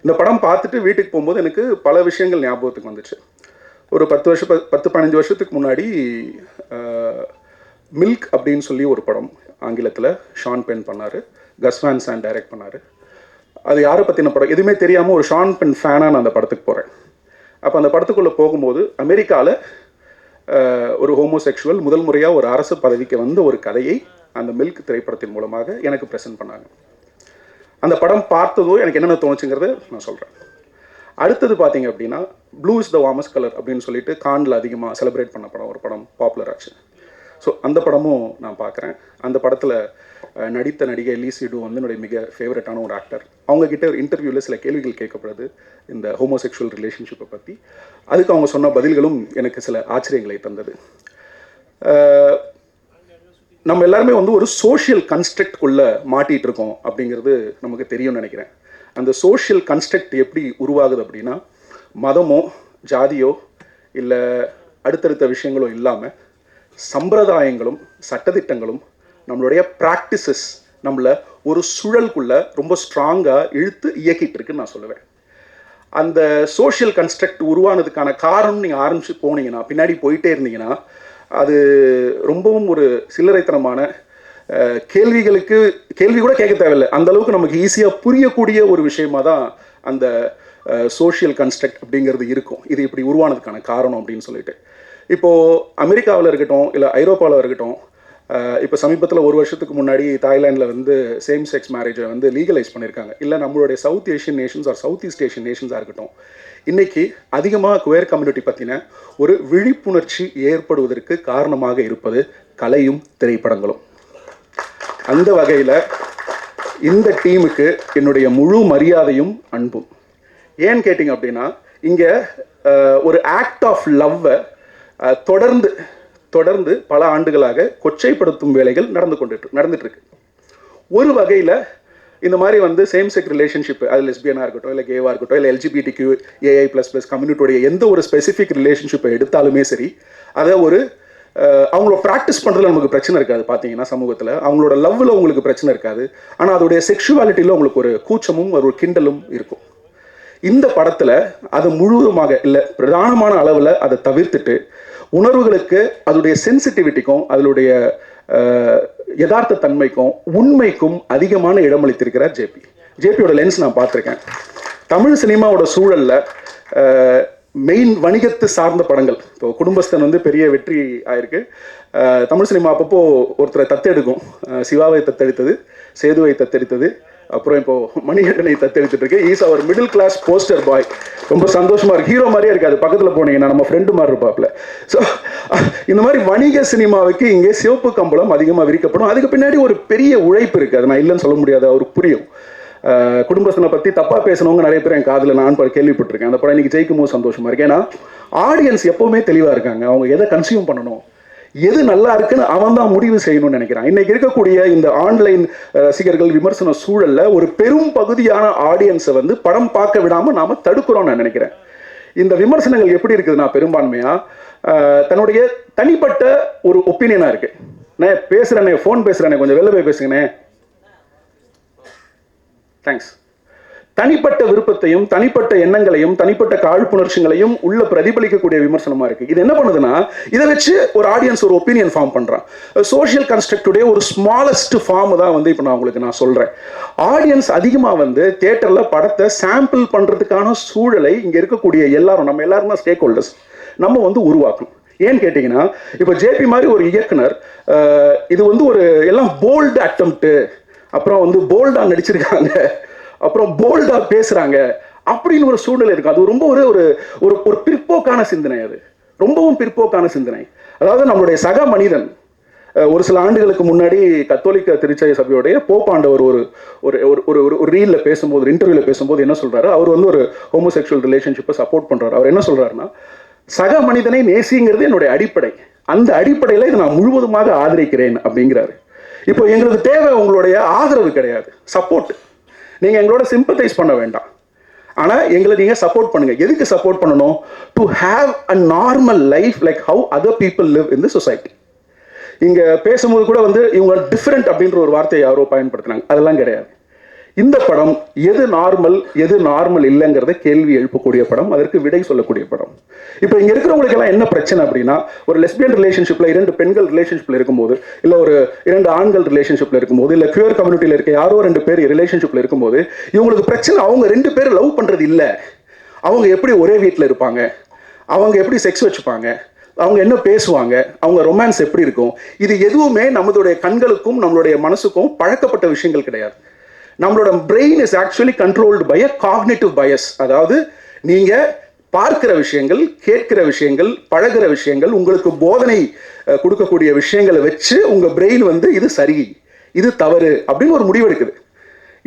இந்த படம் பார்த்துட்டு வீட்டுக்கு போகும்போது எனக்கு பல விஷயங்கள் ஞாபகத்துக்கு வந்துச்சு. ஒரு 10-15 வருஷத்துக்கு முன்னாடி மில்க் அப்படின்னு சொல்லி ஒரு படம் ஆங்கிலத்தில் ஷான் பென் பண்ணார், கஸ் வான் சாண்ட் டைரக்ட் பண்ணார். அது யாரை பற்றின படம் எதுவுமே தெரியாமல் ஒரு ஷான் பென் ஃபேனாக நான் அந்த படத்துக்கு போகிறேன். அப்போ அந்த படத்துக்குள்ளே போகும்போது அமெரிக்காவில் ஒரு ஹோமோசெக்சுவல் முதல் முறையாக ஒரு அரசு பதவிக்கு வந்த ஒரு கதையை அந்த மில்க் திரைப்படத்தின் மூலமாக எனக்கு ப்ரெசென்ட் பண்ணாங்க. அந்த படம் பார்த்ததோ எனக்கு என்னென்ன தோணுச்சுங்கிறத நான் சொல்கிறேன். அடுத்தது பார்த்தீங்க அப்படின்னா blue is the warmest colour அப்படின்னு சொல்லிட்டு கானில் அதிகமாக செலிப்ரேட் பண்ண படம், ஒரு படம் பாப்புலர் ஆச்சு. ஸோ அந்த படமும் நான் பார்க்குறேன். அந்த படத்தில் நடித்த நடிகை லீ சிடு வந்து என்னுடைய மிக ஃபேவரட்டான ஒரு ஆக்டர். அவங்கக்கிட்ட ஒரு இன்டர்வியூவில் சில கேள்விகள் கேட்கப்படுது இந்த ஹோமோசெக்சுவல் ரிலேஷன்ஷிப்பை பற்றி. அதுக்கு அவங்க சொன்ன பதில்களும் எனக்கு சில ஆச்சரியங்களை தந்தது. நம்ம எல்லாருமே வந்து ஒரு சோஷியல் கன்ஸ்ட்ரக்ட்குள்ளே மாட்டிகிட்டு இருக்கோம் அப்படிங்கிறது நமக்கு தெரியும்னு நினைக்கிறேன். அந்த சோஷியல் கன்ஸ்ட்ரக்ட் எப்படி உருவாகுது அப்படின்னா, மதமோ ஜாதியோ இல்லை அடுத்தடுத்த விஷயங்களோ இல்லாமல் சம்பிரதாயங்களும் சட்டத்திட்டங்களும் நம்மளுடைய ப்ராக்டிசஸ் நம்மளை ஒரு சூழலுக்குள்ளே ரொம்ப ஸ்ட்ராங்காக இழுத்து இயக்கிட்டு இருக்குன்னு நான் சொல்லுவேன். அந்த சோஷியல் கன்ஸ்ட்ரக்ட் உருவானதுக்கான காரணம் நீங்கள் ஆரம்பித்து போனீங்கன்னா, பின்னாடி போயிட்டே இருந்தீங்கன்னா, அது ரொம்பவும் ஒரு சில்லறைத்தனமான கேள்விகளுக்கு கேள்வி கூட கேட்க தேவையில்லை, அந்த அளவுக்கு நமக்கு ஈஸியாக புரியக்கூடிய ஒரு விஷயமாக தான் அந்த சோஷியல் கன்ஸ்ட்ரக்ட் அப்படிங்கிறது இருக்கும். இது இப்படி உருவானதுக்கான காரணம் அப்படின்னு சொல்லிட்டு, இப்போது அமெரிக்காவில் இருக்கட்டும் இல்லை ஐரோப்பாவில் இருக்கட்டும், இப்போ சமீபத்தில் ஒரு வருஷத்துக்கு முன்னாடி தாய்லாண்டில் வந்து சேம் செக்ஸ் மேரேஜை வந்து லீகலைஸ் பண்ணியிருக்காங்க. இல்லை நம்மளுடைய South Asian nations or South East Asian நேஷன்ஸாக இருக்கட்டும், இன்றைக்கி அதிகமாக குவேர் கம்யூனிட்டி பற்றின ஒரு விழிப்புணர்ச்சி ஏற்படுவதற்கு காரணமாக இருப்பது கலையும் திரைப்படங்களும். அந்த வகையில் இந்த டீமுக்கு என்னுடைய முழு மரியாதையும் அன்பும். ஏன்னு கேட்டிங்க அப்படின்னா, இங்கே ஒரு ஆக்ட் ஆஃப் லவ்வை தொடர்ந்து பல ஆண்டுகளாக கொச்சைப்படுத்தும் வேலைகள் நடந்துட்டுருக்கு. ஒரு வகையில் இந்த மாதிரி வந்து சேம் செக் ரிலேஷன்ஷிப், அது லெஸ்பியனாக இருக்கட்டும் இல்லை கேவாக இருக்கட்டும் இல்லை LGBTQ AI++ கம்யூனிட்டியோடைய எந்த ஒரு ஸ்பெசிஃபிக் ரிலேஷன்ஷிப்பை எடுத்தாலுமே சரி, அதை ஒரு அவங்களோட ப்ராக்டிஸ் பண்ணுறதுல நமக்கு பிரச்சனை இருக்காது. பார்த்தீங்கன்னா சமூகத்தில் அவங்களோட லவ்வில் உங்களுக்கு பிரச்சனை இருக்காது, ஆனால் அதோடைய செக்ஷுவாலிட்டியில் உங்களுக்கு ஒரு கூச்சமும் ஒரு கிண்டலும் இருக்கும். இந்த படத்தில் அது முழுவதுமாக இல்லை, பிரதானமான அளவில் அதை தவிர்த்துட்டு உணர்வுகளுக்கு அதோடைய சென்சிட்டிவிட்டிக்கும் அதனுடைய யதார்த்த தன்மைக்கும் உண்மைக்கும் அதிகமான இடமளித்திருக்கிறார் ஜேபியோட லென்ஸ் நான் பார்த்துருக்கேன். தமிழ் சினிமாவோட சூழலில் மெயின் வணிகத்து சார்ந்த படங்கள், இப்போ குடும்பஸ்தன் வந்து பெரிய வெற்றி ஆயிருக்கு. தமிழ் சினிமா அப்பப்போ ஒருத்தரை தத்தெடுக்கும். சிவாவை தத்தெடுத்தது, சேதுவை தத்தெடுத்தது, அப்புறம் இப்போது மணிகண்டனை தத்தெடுத்துட்டு இருக்கு. ஈஸ் அவர் மிடில் கிளாஸ் போஸ்டர் பாய். ரொம்ப சந்தோஷமாக இருக்குது, ஹீரோ மாதிரியே இருக்காது, பக்கத்தில் போனீங்கன்னா நம்ம ஃப்ரெண்டு மாதிரி இருப்பாப்ல. ஸோ இந்த மாதிரி வணிக சினிமாவுக்கு இங்கே சிவப்பு கம்பளம் அதிகமாக விரிக்கப்படும். அதுக்கு பின்னாடி ஒரு பெரிய உழைப்பு இருக்குது, அது நான் இல்லைன்னு சொல்ல முடியாது, அவருக்கு புரியும். குடும்பத்தினை பற்றி தப்பாக பேசினவங்க நிறைய பேர் என் காதில் நான் கேள்விப்பட்டிருக்கேன். அந்த படம் இன்றைக்கி ஜெயிக்கும் போது சந்தோஷமாக இருக்கு. ஏன்னா ஆடியன்ஸ் எப்போவுமே தெளிவாக இருக்காங்க, அவங்க எதை கன்சியூம் பண்ணணும், எது நல்லா இருக்குன்னு அவன் தான் முடிவு செய்யணும்னு நினைக்கிறான். இன்னைக்கு இருக்கக்கூடிய இந்த ஆன்லைன் ரசிகர்கள் விமர்சன சூழல்ல ஒரு பெரும் பகுதியான ஆடியன்ஸை வந்து படம் பார்க்க விடாம நாம தடுக்கிறோம் நான் நினைக்கிறேன். இந்த விமர்சனங்கள் எப்படி இருக்குதுன்னா, பெரும்பான்மையா தன்னுடைய தனிப்பட்ட ஒரு ஒப்பீனியனா இருக்கு. நான் பேசுறேனே, ஃபோன் பேசுறேனே, கொஞ்சம் வெளில போய் பேசுங்கண்ணே, தேங்க்ஸ். தனிப்பட்ட விருப்பத்தையும் தனிப்பட்ட எண்ணங்களையும் தனிப்பட்ட காழ்ப்புணர்ச்சிகளையும் உள்ள பிரதிபலிக்கக்கூடிய விமர்சனமா இருக்கு. இது என்ன பண்ணுதுன்னா, இதை வச்சு ஒரு ஆடியன்ஸ் ஒரு ஒப்பீனியன் ஃபார்ம் பண்றான். சோஷியல் கன்ஸ்ட்ரக்டுடைய ஒரு ஸ்மாலஸ்ட் ஃபார்ம் தான் வந்து இப்போ நான் சொல்றேன். ஆடியன்ஸ் அதிகமாக வந்து தியேட்டர்ல படத்தை சாம்பிள் பண்றதுக்கான சூழலை இங்க இருக்கக்கூடிய எல்லாரும், நம்ம எல்லாரும் தான் ஸ்டேக் ஹோல்டர்ஸ், நம்ம வந்து உருவாக்கணும். ஏன்னு கேட்டீங்கன்னா, இப்போ ஜேபி மாதிரி ஒரு இயக்குனர் இது வந்து ஒரு எல்லாம் போல்டு அட்டெம்ப்ட், அப்புறம் வந்து போல்டா நடிச்சிருக்காங்க, அப்புறம் போல்டா பேசுறாங்க அப்படின்னு ஒரு சூழ்நிலை இருக்கு. அது ரொம்ப ஒரு ஒரு பிற்போக்கான சிந்தனை, அது ரொம்பவும் பிற்போக்கான சிந்தனை. அதாவது நம்மளுடைய சக மனிதன் ஒரு சில ஆண்டுகளுக்கு முன்னாடி கத்தோலிக்க திருச்சபை சபையோடைய போப்பாண்டவர் ஒரு ரீல்ல பேசும்போது, ஒரு இன்டர்வியூல பேசும்போது என்ன சொல்றாரு, அவர் வந்து ஒரு ஹோமோசெக்சுவல் ரிலேஷன்ஷிப்பை சப்போர்ட் பண்றாரு. அவர் என்ன சொல்றாருன்னா, சக மனிதனை நேசிங்கிறது என்னுடைய அடிப்படை, அந்த அடிப்படையில் இதை நான் முழுவதுமாக ஆதரிக்கிறேன் அப்படிங்கிறாரு. இப்போ எங்களுக்கு தேவை உங்களுடைய ஆதரவு கிடையாது, சப்போர்ட். நீங்கள் எங்களோட சிம்பத்தைஸ் பண்ண வேண்டாம், ஆனால் எங்களை நீங்கள் சப்போர்ட் பண்ணுங்கள். எதுக்கு சப்போர்ட் பண்ணணும்? To have a normal life like how other people live in the society. இங்கே பேசும்போது கூட வந்து இவங்க டிஃப்ரெண்ட் அப்படின்ற ஒரு வார்த்தையை யாரோ பயன்படுத்தினாங்க, அதெல்லாம் கிடையாது. இந்த படம் எது நார்மல் இல்லைங்கிறத கேள்வி எழுப்பக்கூடிய படம், அதற்கு விடை சொல்லக்கூடிய படம். இப்போ இங்க இருக்கிறவங்களுக்கு எல்லாம் என்ன பிரச்சனை அப்படின்னா, ஒரு லெஸ்பியன் ரிலேஷன்ஷிப்ல 2 பெண்கள் ரிலேஷன்ஷிப்ல இருக்கும்போது, இல்ல ஒரு 2 ஆண்கள் ரிலேஷன்ஷிப்ல இருக்கும்போது, இல்ல கியூர் கம்யூனிட்டியில இருக்க யாரோ 2 பேர் ரிலேஷன்ஷிப்ல இருக்கும்போது, இவங்களுக்கு பிரச்சனை அவங்க 2 பேரும் லவ் பண்றது இல்ல, அவங்க எப்படி ஒரே வீட்டில் இருப்பாங்க, அவங்க எப்படி செக்ஸ் வச்சுப்பாங்க, அவங்க என்ன பேசுவாங்க, அவங்க ரொமான்ஸ் எப்படி இருக்கும், இது எதுவுமே நம்மளுடைய கண்களுக்கும் நம்மளுடைய மனசுக்கும் பழக்கப்பட்ட விஷயங்கள் கிடையாது. நம்மளோட brain is actually controlled by a cognitive bias. அதாவது நீங்க பார்க்கிற விஷயங்கள், கேட்கிற விஷயங்கள், பழகிற விஷயங்கள், உங்களுக்கு போதனை கொடுக்கக்கூடிய விஷயங்களை வச்சு உங்க பிரெயின் வந்து இது சரி, இது தவறு அப்படின்னு ஒரு முடிவு எடுக்குது.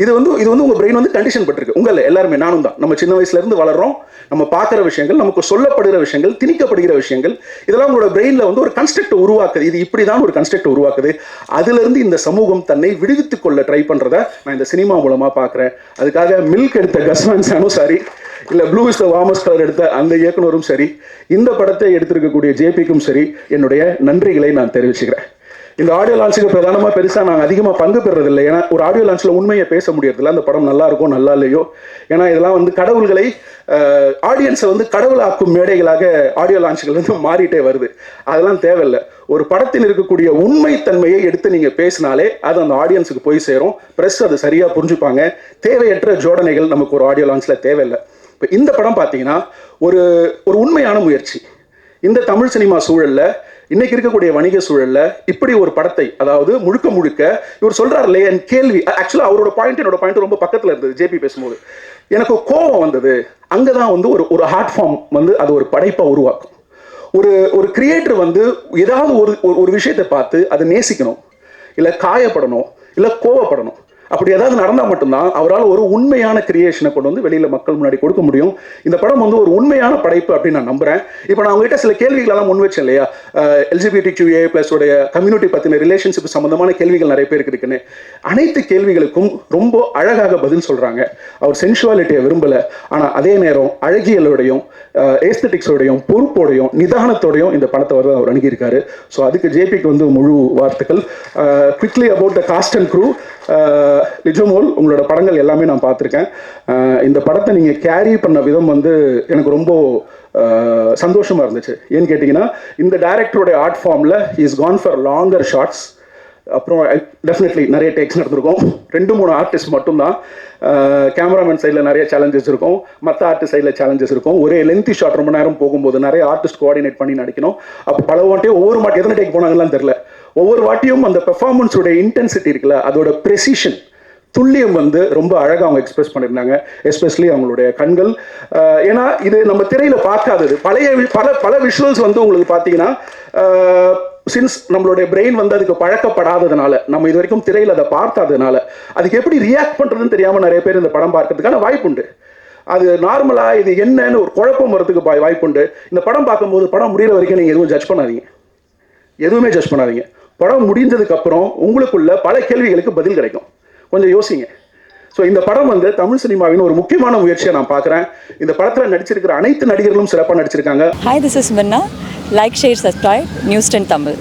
இது வந்து உங்க பிரெயின் வந்து கண்டிஷன் பட்டிருக்கு. உங்கள எல்லாருமே, நானும் தான், நம்ம சின்ன வயசுல இருந்து வளர்றோம், நம்ம பார்க்குற விஷயங்கள், நமக்கு சொல்லப்படுகிற விஷயங்கள், திணிக்கப்படுகிற விஷயங்கள், இதெல்லாம் உங்களோட பிரெயின்ல வந்து ஒரு கன்ஸ்ட்ரக்ட் உருவாக்குது. இது இப்படிதான் ஒரு கன்ஸ்ட்ரக்ட் உருவாக்குது. அதுல இருந்து இந்த சமூகம் தன்னை விடுவித்துக் கொள்ள ட்ரை பண்றத நான் இந்த சினிமா மூலமா பார்க்குறேன். அதுக்காக மில்க் எடுத்த கஸ்வான்ஸானும் சரி, இல்ல blue is the warmest colour எடுத்த அந்த இயக்குனரும் சரி, இந்த படத்தை எடுத்திருக்கக்கூடிய ஜேபிக்கும் சரி, என்னுடைய நன்றிகளை நான் தெரிவிச்சுக்கிறேன். இந்த ஆடியோ லான்ச்சுக்கு பிரதானமாக பெருசாக நாங்கள் அதிகமாக பங்கு பெறதில்லை. ஏன்னா ஒரு ஆடியோ லான்ச்சில் உண்மையை பேச முடியறதில்ல, அந்த படம் நல்லா இருக்கும் நல்லா இல்லையோ. ஏன்னா இதெல்லாம் வந்து கடவுள்களை, ஆடியன்ஸை வந்து கடவுளாக்கும் மேடைகளாக ஆடியோ லான்ச்சுகள் வந்து மாறிட்டே வருது. அதெல்லாம் தேவையில்லை. ஒரு படத்தில் இருக்கக்கூடிய உண்மைத்தன்மையை எடுத்து நீங்கள் பேசினாலே அது அந்த ஆடியன்ஸுக்கு போய் சேரும். ப்ரெஸ் அது சரியாக புரிஞ்சுப்பாங்க. தேவையற்ற ஜோடனைகள் நமக்கு ஒரு ஆடியோ லான்ச்சில் தேவையில்லை. இப்போ இந்த படம் பார்த்தீங்கன்னா ஒரு உண்மையான முயற்சி. இந்த தமிழ் சினிமா சூழல்ல, இன்னைக்கு இருக்கக்கூடிய வணிக சூழல்ல இப்படி ஒரு படத்தை, அதாவது முழுக்க இவர் சொல்றாரு இல்லையா, என் கேள்வி, ஆக்சுவலா அவரோட பாயிண்ட் என்னோட பாயிண்ட் ரொம்ப பக்கத்துல இருந்தது. ஜேபி பேசும்போது எனக்கு கோபம் வந்தது. அங்கதான் வந்து ஒரு ஹார்ட் ஃபார்ம் வந்து அது ஒரு படைப்பா உருவாக்கும். ஒரு கிரியேட்டர் வந்து ஏதாவது ஒரு விஷயத்தை பார்த்து அதை நேசிக்கணும், இல்ல காயப்படணும், இல்ல கோவப்படணும். அப்படி ஏதாவது நடந்தால் மட்டும்தான் அவரால் ஒரு உண்மையான கிரியேஷனை கொண்டு வந்து வெளியில் மக்கள் முன்னாடி கொடுக்க முடியும். இந்த படம் வந்து ஒரு உண்மையான படைப்பு அப்படின்னு நான் நம்புறேன். இப்போ நான் உங்ககிட்ட சில கேள்விகளெல்லாம் முன் வச்சேன் இல்லையா, LGBTQIA+ உடைய கம்யூனிட்டி பற்றின ரிலேஷன்ஷிப் சம்பந்தமான கேள்விகள் நிறைய பேருக்கு இருக்குன்னு. அனைத்து கேள்விகளுக்கும் ரொம்ப அழகாக பதில் சொல்கிறாங்க. அவர் சென்சுவாலிட்டியை விரும்பலை, ஆனால் அதே நேரம் அழகியலோடையும் ஏஸ்தட்டிக்ஸோடையும் பொறுப்போடையும் நிதானத்தோடையும் இந்த படத்தை வந்து அவர் அணுகியிருக்காரு. ஸோ அதுக்கு ஜேபிக்கு வந்து முழு வாழ்த்துக்கள். Quickly about the cast and crew, நிஜமோல் உங்களோட படங்கள் எல்லாமே நான் பார்த்துருக்கேன். இந்த படத்தை நீங்கள் கேரி பண்ண விதம் வந்து எனக்கு ரொம்ப சந்தோஷமாக இருந்துச்சு. ஏன்னு கேட்டிங்கன்னா, இந்த டைரக்டருடைய ஆர்ட் ஃபார்மில் is gone for longer shots. அப்புறம் டெஃபினெட்லி நிறைய டேக்ஸ் நடந்திருக்கும். 2-3 ஆர்டிஸ்ட் மட்டும்தான். கேமராமேன் சைடில் நிறைய சேலஞ்சஸ் இருக்கும், மற்ற ஆர்டிஸ்ட் சைடில் சேலஞ்சஸ் இருக்கும். ஒரே லென்த்தி ஷாட் ரொம்ப நேரம் போகும்போது நிறைய ஆர்டிஸ்ட் கோஆர்டினேட் பண்ணி நடிக்கணும். அப்போ பல வாட்டியும் ஒவ்வொரு வாட்டி எத்தனை டேக் போனாங்கலாம் தெரியல. ஒவ்வொரு வாட்டியும் அந்த பெர்ஃபார்மன்ஸோட இன்டென்சிட்டி இருக்குல்ல, அதோட ப்ரெசிஷன், துல்லியம் வந்து ரொம்ப அழகாக அவங்க எக்ஸ்பிரஸ் பண்ணியிருந்தாங்க. எஸ்பெஷலி அவங்களுடைய கண்கள். ஏன்னா இது நம்ம திரையில் பார்க்காதது. பல விஷுவல்ஸ் வந்து உங்களுக்கு பார்த்தீங்கன்னா, சின்ஸ் நம்மளுடைய பிரெயின் வந்து அதுக்கு பழக்கப்படாததுனால, நம்ம இது வரைக்கும் திரையில் அதை பார்க்காததுனால, அதுக்கு எப்படி ரியாக்ட் பண்ணுறதுன்னு தெரியாமல் நிறைய பேர் இந்த படம் பார்க்கறதுக்கான வாய்ப்புண்டு. அது நார்மலாக இது என்னன்னு ஒரு குழப்பம் வரதுக்கு வாய்ப்புண்டு. இந்த படம் பார்க்கும்போது படம் முடிகிற வரைக்கும் நீங்கள் எதுவும் ஜட்ஜ் பண்ணாதீங்க, எதுவுமே ஜட்ஜ் பண்ணாதீங்க. படம் முடிஞ்சதுக்கு அப்புறம் உங்களுக்குள்ள பல கேள்விகளுக்கு பதில் கிடைக்கும். கொஞ்சம் யோசிங்க. ஸோ இந்த படம் வந்து தமிழ் சினிமாவின் ஒரு முக்கியமான முயற்சியை நான் பார்க்குறேன். இந்த படத்தில் நடிச்சிருக்கிற அனைத்து நடிகர்களும் சிறப்பாக நடிச்சிருக்காங்க. Hi, this is Minna. Like, share, subscribe, News 10 Tamil.